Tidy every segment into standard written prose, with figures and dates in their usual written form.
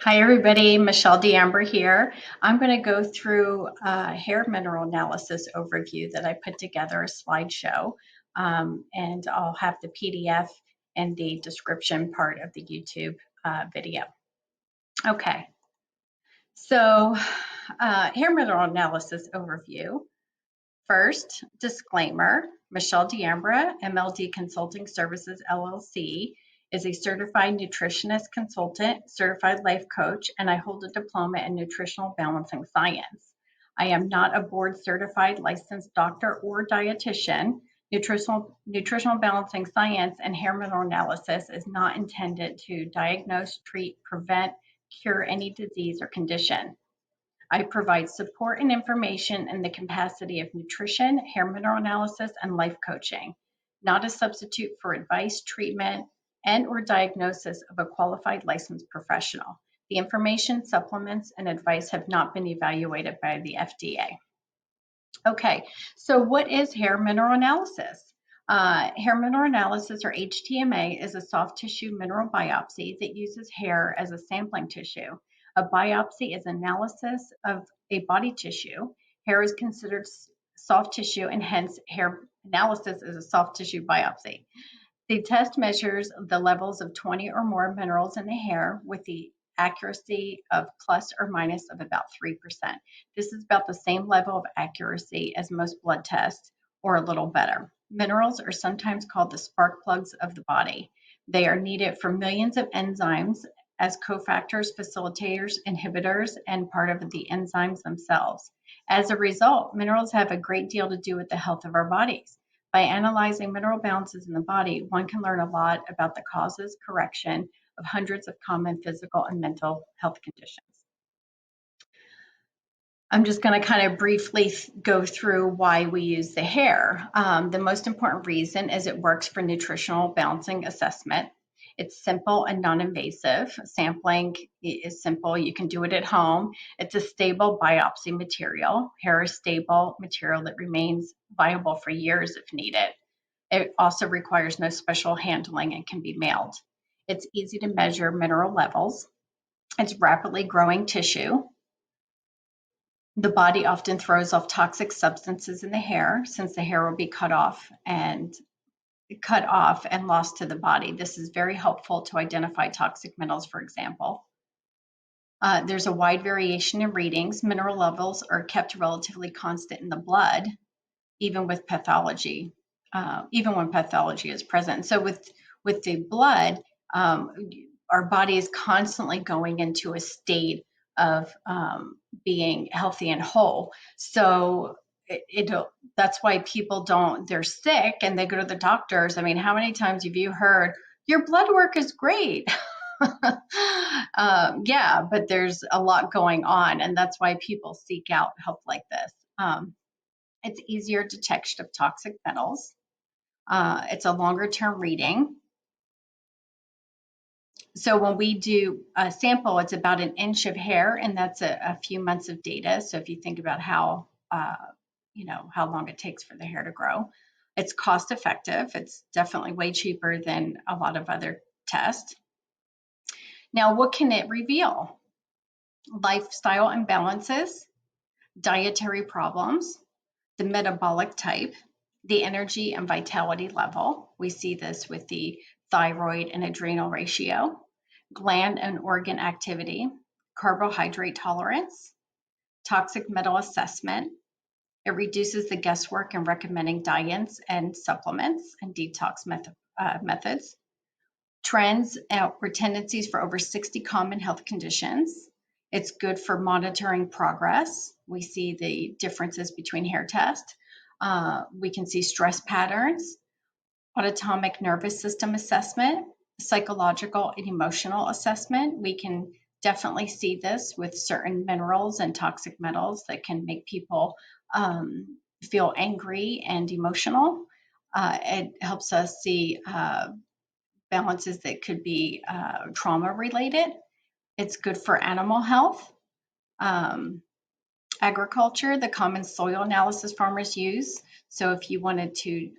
Hi everybody, Michelle D'Amber here. I'm going to go through a hair mineral analysis overview that I put together, a slideshow, and I'll have the PDF and the description part of the YouTube video. Okay, so hair mineral analysis overview. First, disclaimer, Michelle D'Ambra, MLD Consulting Services, LLC, is a certified nutritionist consultant, certified life coach, and I hold a diploma in nutritional balancing science. I am not a board certified licensed doctor or dietitian. Nutritional balancing science and hair mineral analysis is not intended to diagnose, treat, prevent, cure any disease or condition. I provide support and information in the capacity of nutrition, hair mineral analysis, and life coaching, not a substitute for advice, treatment, and/or diagnosis of a qualified licensed professional. The information, supplements, and advice have not been evaluated by the FDA. Okay, so what is hair mineral analysis? Hair mineral analysis, or HTMA, is a soft tissue mineral biopsy that uses hair as a sampling tissue. A biopsy is analysis of a body tissue. Hair is considered soft tissue, and hence hair analysis is a soft tissue biopsy. The test measures the levels of 20 or more minerals in the hair with the accuracy of plus or minus of about 3%. This is about the same level of accuracy as most blood tests, or a little better. Minerals are sometimes called the spark plugs of the body. They are needed for millions of enzymes as cofactors, facilitators, inhibitors, and part of the enzymes themselves. As a result, minerals have a great deal to do with the health of our bodies. By analyzing mineral balances in the body, one can learn a lot about the causes, correction of hundreds of common physical and mental health conditions. I'm just going to kind of briefly go through why we use the hair. The most important reason is it works for nutritional balancing assessment. It's simple and non-invasive. Sampling is simple. You can do it at home. It's a stable biopsy material. Hair is stable material that remains viable for years if needed. It also requires no special handling and can be mailed. It's easy to measure mineral levels. It's rapidly growing tissue. The body often throws off toxic substances in the hair, since the hair will be cut off and lost to the body. This is very helpful to identify toxic metals, for example. There's a wide variation in readings. Mineral levels are kept relatively constant in the blood, even with pathology, even when pathology is present. So with the blood, our body is constantly going into a state of being healthy and whole. So that's why people they're sick and they go to the doctors. I mean, how many times have you heard, your blood work is great? Yeah, but there's a lot going on, and that's why people seek out help like this. It's easier detection of toxic metals. It's a longer term reading. So when we do a sample, it's about an inch of hair, and that's a few months of data. So if you think about how long it takes for the hair to grow, it's cost effective. It's definitely way cheaper than a lot of other tests. Now, what can it reveal? Lifestyle imbalances, dietary problems, the metabolic type, the energy and vitality level. We see this with the thyroid and adrenal ratio, gland and organ activity, carbohydrate tolerance, toxic metal assessment. It reduces the guesswork in recommending diets and supplements and detox methods. Trends or tendencies for over 60 common health conditions. It's good for monitoring progress. We see the differences between hair tests. We can see stress patterns, autonomic nervous system assessment, psychological and emotional assessment. We can definitely see this with certain minerals and toxic metals that can make people feel angry and emotional. It helps us see balances that could be trauma related. It's good for animal health. Agriculture, the common soil analysis farmers use. So if you wanted to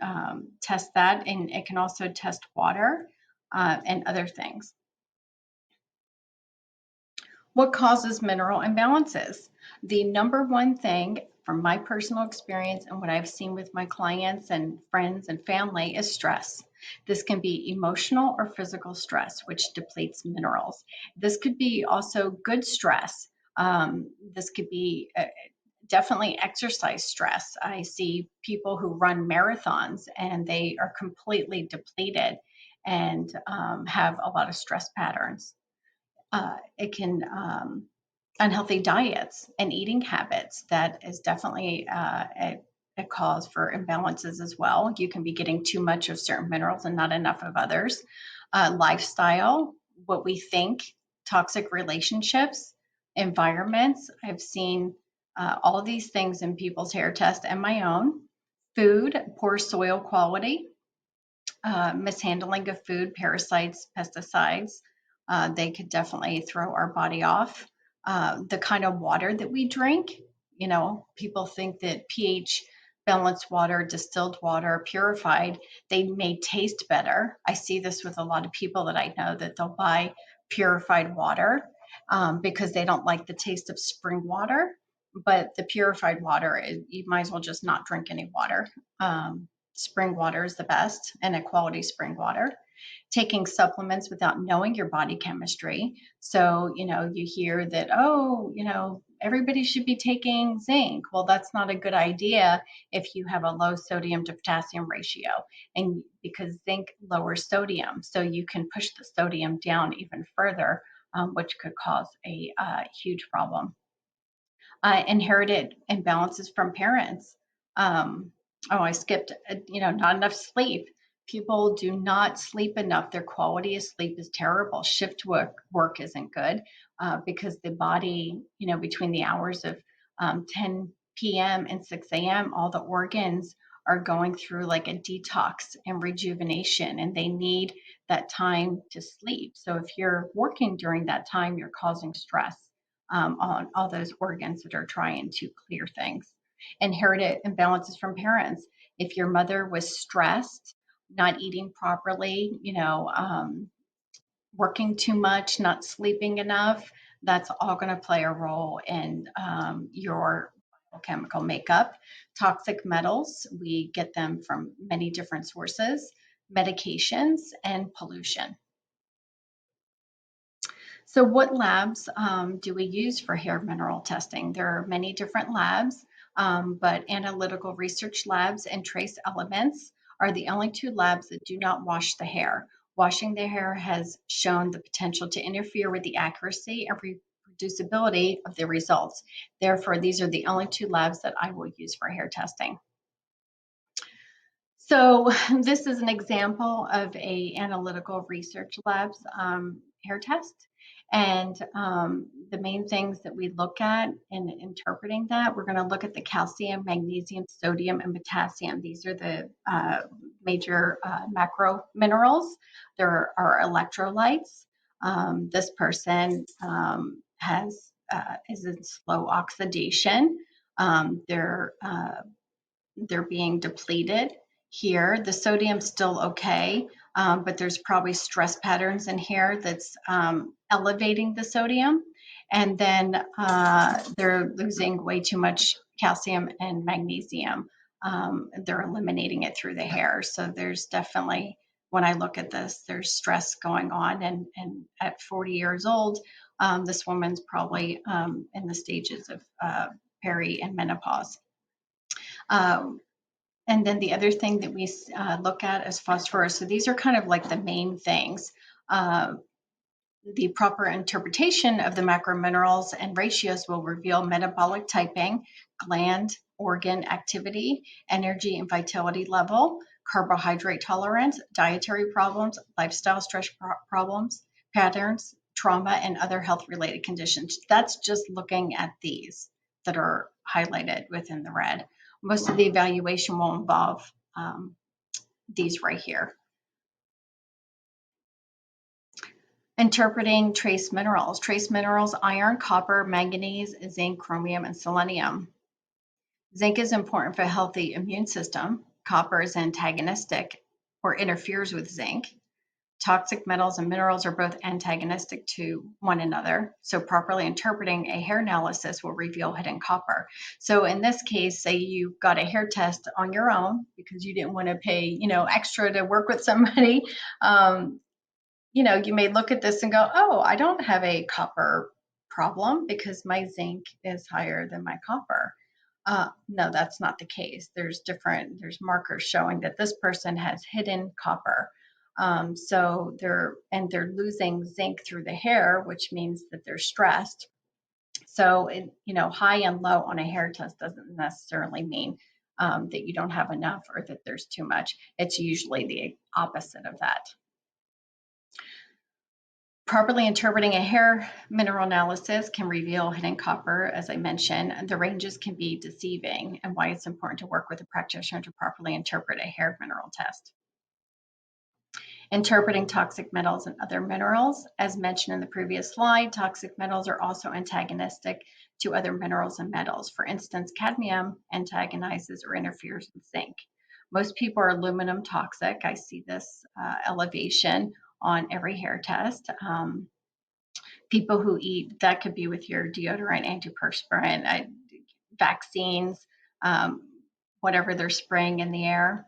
test that, and it can also test water and other things. What causes mineral imbalances? The number one thing from my personal experience and what I've seen with my clients and friends and family is stress. This can be emotional or physical stress, which depletes minerals. This could be also good stress. This could be definitely exercise stress. I see people who run marathons and they are completely depleted and have a lot of stress patterns. It can unhealthy diets and eating habits. That is definitely a cause for imbalances as well. You can be getting too much of certain minerals and not enough of others. Lifestyle, what we think, toxic relationships, environments. I've seen all these things in people's hair tests and my own. Food, poor soil quality, mishandling of food, parasites, pesticides. They could definitely throw our body off. The kind of water that we drink, people think that pH balanced water, distilled water, purified, they may taste better. I see this with a lot of people that I know that they'll buy purified water because they don't like the taste of spring water. But the purified water, you might as well just not drink any water. Spring water is the best, and a quality spring water. Taking supplements without knowing your body chemistry. So, you hear that, oh, everybody should be taking zinc. Well, that's not a good idea if you have a low sodium to potassium ratio, and because zinc lowers sodium, so you can push the sodium down even further, which could cause a huge problem. Inherited imbalances from parents. I skipped, not enough sleep. People do not sleep enough. Their quality of sleep is terrible. Shift work isn't good because the body, between the hours of 10 p.m. and 6 a.m., all the organs are going through like a detox and rejuvenation, and they need that time to sleep. So if you're working during that time, you're causing stress on all those organs that are trying to clear things. Inherited imbalances from parents. If your mother was stressed, not eating properly, working too much, not sleeping enough, that's all going to play a role in your chemical makeup. Toxic metals, we get them from many different sources, medications, and pollution. So what labs do we use for hair mineral testing? There are many different labs, but analytical research labs and trace elements are the only two labs that do not wash the hair. Washing the hair has shown the potential to interfere with the accuracy and reproducibility of the results. Therefore, these are the only two labs that I will use for hair testing. So this is an example of a analytical research lab's hair test. And the main things that we look at in interpreting that, we're going to look at the calcium, magnesium, sodium, and potassium. These are the major macro minerals. There are electrolytes. This person is in slow oxidation. They're being depleted here. The sodium's still okay, but there's probably stress patterns in here that's elevating the sodium. And then they're losing way too much calcium and magnesium. They're eliminating it through the hair. So there's definitely, when I look at this, there's stress going on. And at 40 years old, this woman's probably in the stages of peri and menopause. Um, and then the other thing that we look at is phosphorus. So these are kind of like the main things. Uh, the proper interpretation of the macrominerals and ratios will reveal metabolic typing, gland organ activity, energy and vitality level, carbohydrate tolerance, dietary problems, lifestyle stress problems, patterns, trauma, and other health related conditions. That's just looking at these that are highlighted within the red. Most of the evaluation will involve these right here. Interpreting trace minerals. Trace minerals, iron, copper, manganese, zinc, chromium, and selenium. Zinc is important for a healthy immune system. Copper is antagonistic or interferes with zinc. Toxic metals and minerals are both antagonistic to one another. So properly interpreting a hair analysis will reveal hidden copper. So in this case, say you got a hair test on your own because you didn't want to pay, extra to work with somebody. You may look at this and go, oh, I don't have a copper problem because my zinc is higher than my copper. No, that's not the case. There's markers showing that this person has hidden copper. So they're losing zinc through the hair, which means that they're stressed. So, high and low on a hair test doesn't necessarily mean that you don't have enough or that there's too much. It's usually the opposite of that. Properly interpreting a hair mineral analysis can reveal hidden copper, as I mentioned. The ranges can be deceiving, and why it's important to work with a practitioner to properly interpret a hair mineral test. Interpreting toxic metals and other minerals. As mentioned in the previous slide, toxic metals are also antagonistic to other minerals and metals. For instance, cadmium antagonizes or interferes with zinc. Most people are aluminum toxic. I see this elevation on every hair test. People who eat, that could be with your deodorant, antiperspirant, vaccines, whatever they're spraying in the air,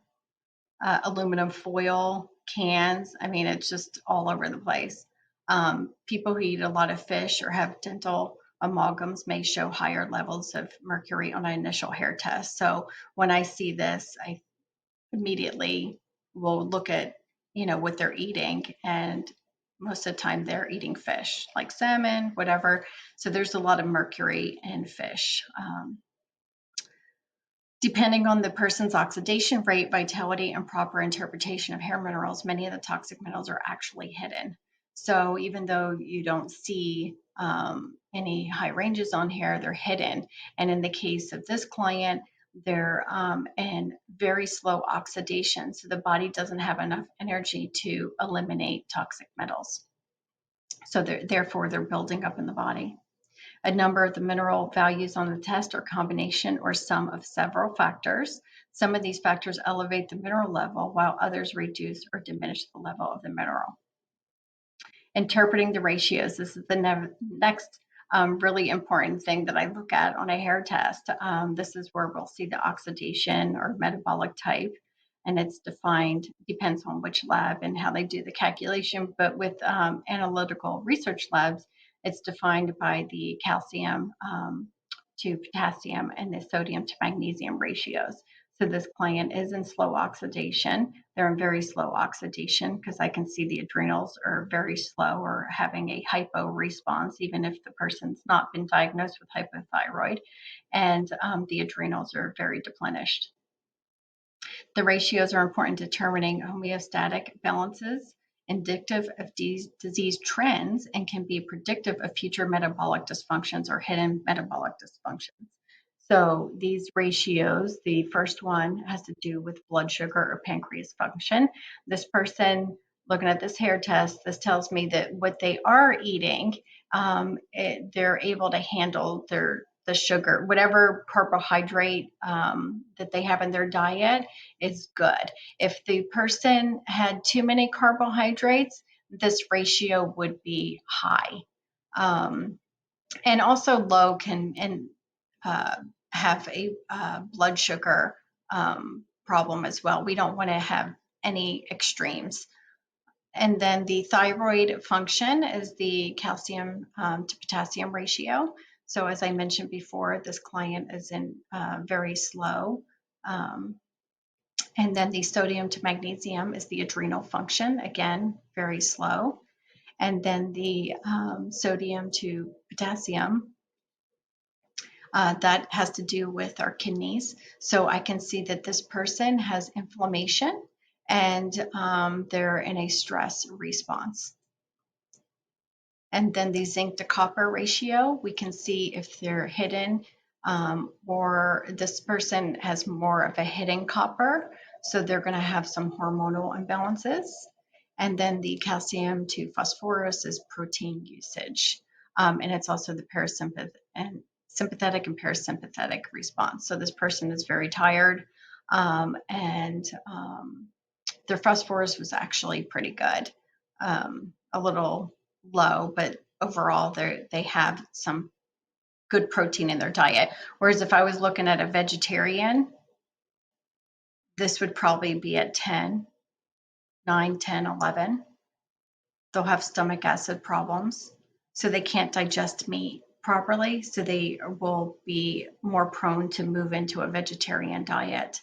aluminum foil, cans. I mean, it's just all over the place. People who eat a lot of fish or have dental amalgams may show higher levels of mercury on an initial hair test. So when I see this, I immediately will look at, what they're eating, and most of the time they're eating fish like salmon, whatever. So there's a lot of mercury in fish. Depending on the person's oxidation rate, vitality, and proper interpretation of hair minerals, many of the toxic metals are actually hidden. So even though you don't see any high ranges on hair, they're hidden. And in the case of this client, they're in very slow oxidation. So the body doesn't have enough energy to eliminate toxic metals. So therefore, they're building up in the body. A number of the mineral values on the test are combination or sum of several factors. Some of these factors elevate the mineral level, while others reduce or diminish the level of the mineral. Interpreting the ratios. This is the next really important thing that I look at on a hair test. This is where we'll see the oxidation or metabolic type, and it's defined, depends on which lab and how they do the calculation, but with analytical research labs, it's defined by the calcium to potassium and the sodium to magnesium ratios. So this client is in slow oxidation. They're in very slow oxidation because I can see the adrenals are very slow or having a hypo response, even if the person's not been diagnosed with hypothyroid, and the adrenals are very deplenished. The ratios are important in determining homeostatic balances, indicative of disease trends, and can be predictive of future metabolic dysfunctions or hidden metabolic dysfunctions. So these ratios, the first one has to do with blood sugar or pancreas function. This person, looking at this hair test, this tells me that what they are eating, they're able to handle the sugar, whatever carbohydrate that they have in their diet is good. If the person had too many carbohydrates, this ratio would be high. And also low can have a blood sugar problem as well. We don't want to have any extremes. And then the thyroid function is the calcium to potassium ratio. So as I mentioned before, this client is in very slow. And then the sodium to magnesium is the adrenal function, again, very slow. And then the sodium to potassium, that has to do with our kidneys. So I can see that this person has inflammation and they're in a stress response. And then the zinc to copper ratio, we can see if they're hidden or this person has more of a hidden copper. So they're going to have some hormonal imbalances. And then the calcium to phosphorus is protein usage. And it's also the sympathetic and parasympathetic response. So this person is very tired and their phosphorus was actually pretty good. a little low, but overall they have some good protein in their diet. Whereas if I was looking at a vegetarian, this would probably be at 10, 9, 10, 11. They'll have stomach acid problems, so they can't digest meat properly, so they will be more prone to move into a vegetarian diet.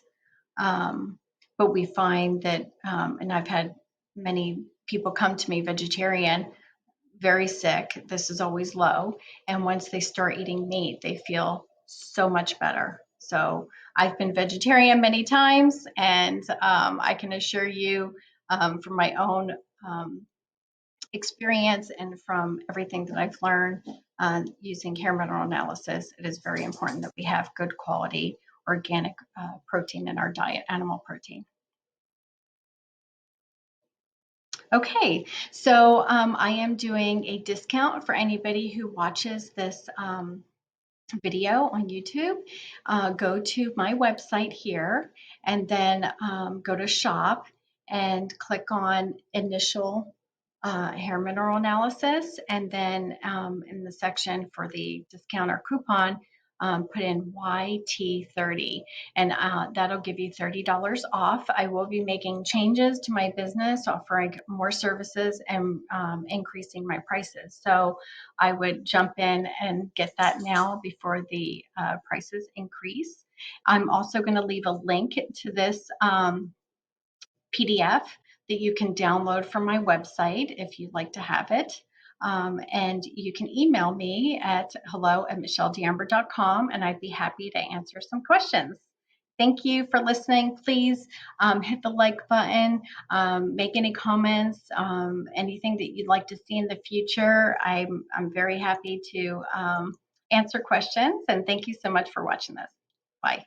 Um, but we find that, and I've had many people come to me vegetarian, very sick. This is always low. And once they start eating meat, they feel so much better. So I've been vegetarian many times, and I can assure you from my own experience and from everything that I've learned using hair mineral analysis, it is very important that we have good quality organic protein in our diet, animal protein. Okay, so I am doing a discount for anybody who watches this video on YouTube. Go to my website here and then go to shop and click on initial hair mineral analysis. And then in the section for the discount or coupon, put in YT30 and that'll give you $30 off. I will be making changes to my business, offering more services and increasing my prices. So I would jump in and get that now before the prices increase. I'm also going to leave a link to this PDF that you can download from my website if you'd like to have it. And you can email me at hello@michelledeamber.com and I'd be happy to answer some questions. Thank you for listening. Please hit the like button, make any comments, anything that you'd like to see in the future. I'm very happy to answer questions, and thank you so much for watching this. Bye.